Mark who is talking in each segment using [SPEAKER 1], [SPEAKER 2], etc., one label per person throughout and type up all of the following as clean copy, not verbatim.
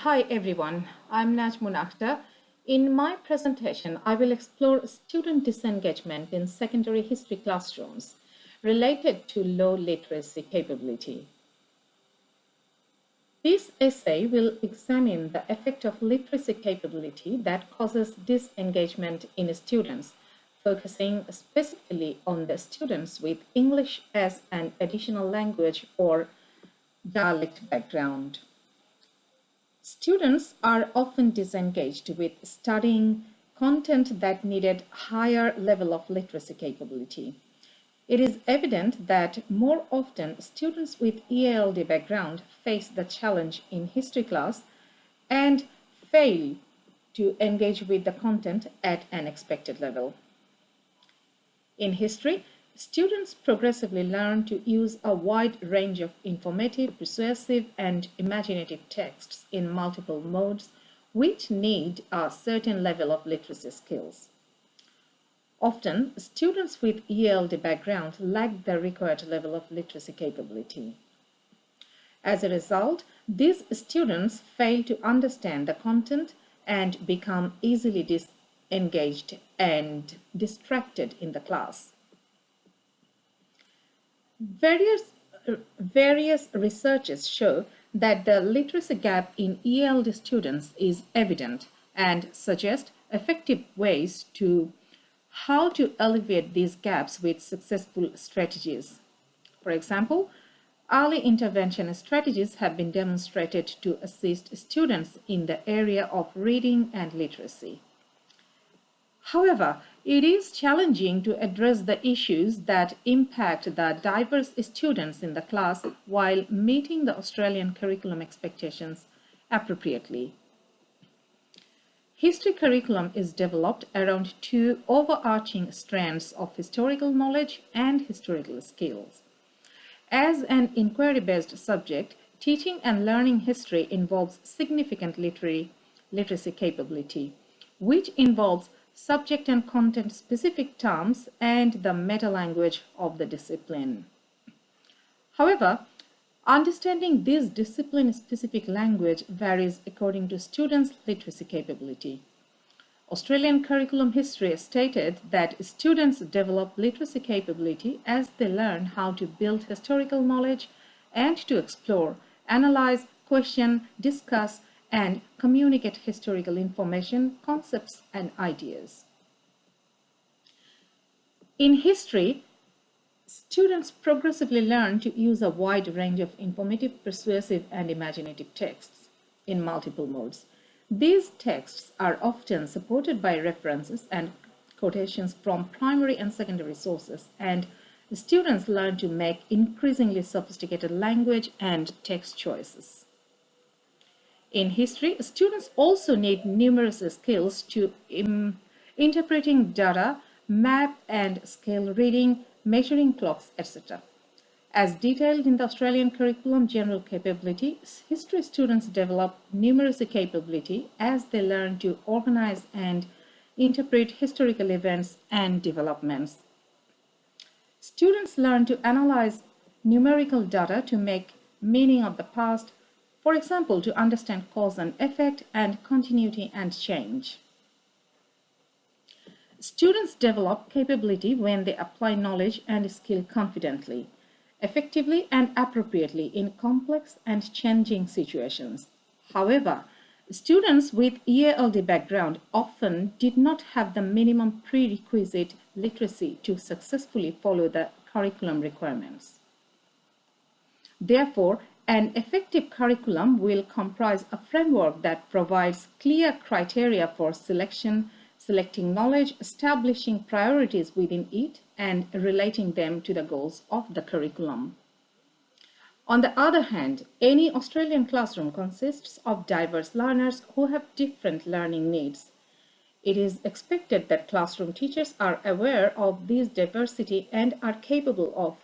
[SPEAKER 1] Hi everyone, I'm Najmun Akhtar. In my presentation, I will explore student disengagement in secondary history classrooms related to low literacy capability. This essay will examine the effect of literacy capability that causes disengagement in students, focusing specifically on the students with English as an additional language or dialect background. Students are often disengaged with studying content that needed higher level of literacy capability. It is evident that more often students with EALD background face the challenge in history class and fail to engage with the content at an expected level. In history, students progressively learn to use a wide range of informative, persuasive, and imaginative texts in multiple modes, which need a certain level of literacy skills. Often, students with ELD background lack the required level of literacy capability. As a result, these students fail to understand the content and become easily disengaged and distracted in the class. Various researches show that the literacy gap in ELD students is evident and suggest effective ways to how to alleviate these gaps with successful strategies. For example, early intervention strategies have been demonstrated to assist students in the area of reading and literacy. However, it is challenging to address the issues that impact the diverse students in the class while meeting the Australian curriculum expectations appropriately. History curriculum is developed around two overarching strands of historical knowledge and historical skills. As an inquiry-based subject, teaching and learning history involves significant literacy capability, which involves subject and content specific terms and the meta-language of the discipline. However, understanding this discipline-specific language varies according to students' literacy capability. Australian curriculum history stated that students develop literacy capability as they learn how to build historical knowledge and to explore, analyze, question, discuss, and communicate historical information, concepts, and ideas. In history, students progressively learn to use a wide range of informative, persuasive, and imaginative texts in multiple modes. These texts are often supported by references and quotations from primary and secondary sources, and students learn to make increasingly sophisticated language and text choices. In history, students also need numerous skills to interpreting data, map and scale reading, measuring clocks, etc. As detailed in the Australian Curriculum General Capability, history students develop numeracy capability as they learn to organize and interpret historical events and developments. Students learn to analyze numerical data to make meaning of the past, for example, to understand cause and effect and continuity and change. Students develop capability when they apply knowledge and skill confidently, effectively and appropriately in complex and changing situations. However, students with EALD background often did not have the minimum prerequisite literacy to successfully follow the curriculum requirements. Therefore, an effective curriculum will comprise a framework that provides clear criteria for selecting knowledge, establishing priorities within it, and relating them to the goals of the curriculum. On the other hand, any Australian classroom consists of diverse learners who have different learning needs. It is expected that classroom teachers are aware of this diversity and are capable of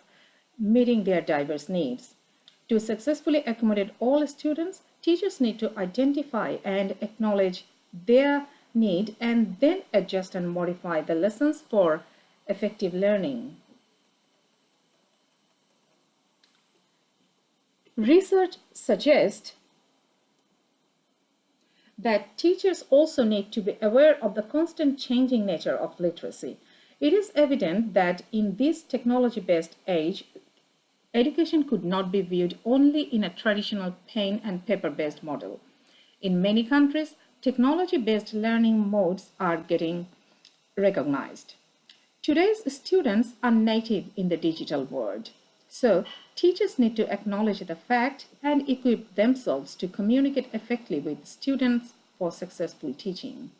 [SPEAKER 1] meeting their diverse needs. To successfully accommodate all students, teachers need to identify and acknowledge their need and then adjust and modify the lessons for effective learning. Research suggests that teachers also need to be aware of the constant changing nature of literacy. It is evident that in this technology-based age, education could not be viewed only in a traditional pen and paper-based model. In many countries, technology-based learning modes are getting recognized. Today's students are native in the digital world. So, teachers need to acknowledge the fact and equip themselves to communicate effectively with students for successful teaching.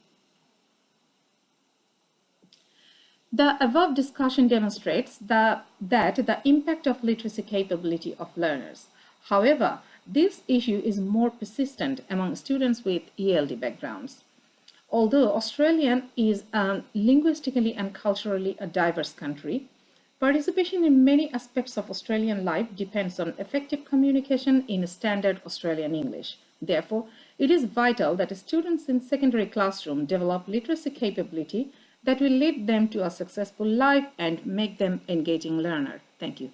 [SPEAKER 1] The above discussion demonstrates that the impact of literacy capability of learners. However, this issue is more persistent among students with ELD backgrounds. Although Australia is linguistically and culturally a diverse country, participation in many aspects of Australian life depends on effective communication in standard Australian English. Therefore, it is vital that students in secondary classroom develop literacy capability that will lead them to a successful life and make them engaging learner. Thank you.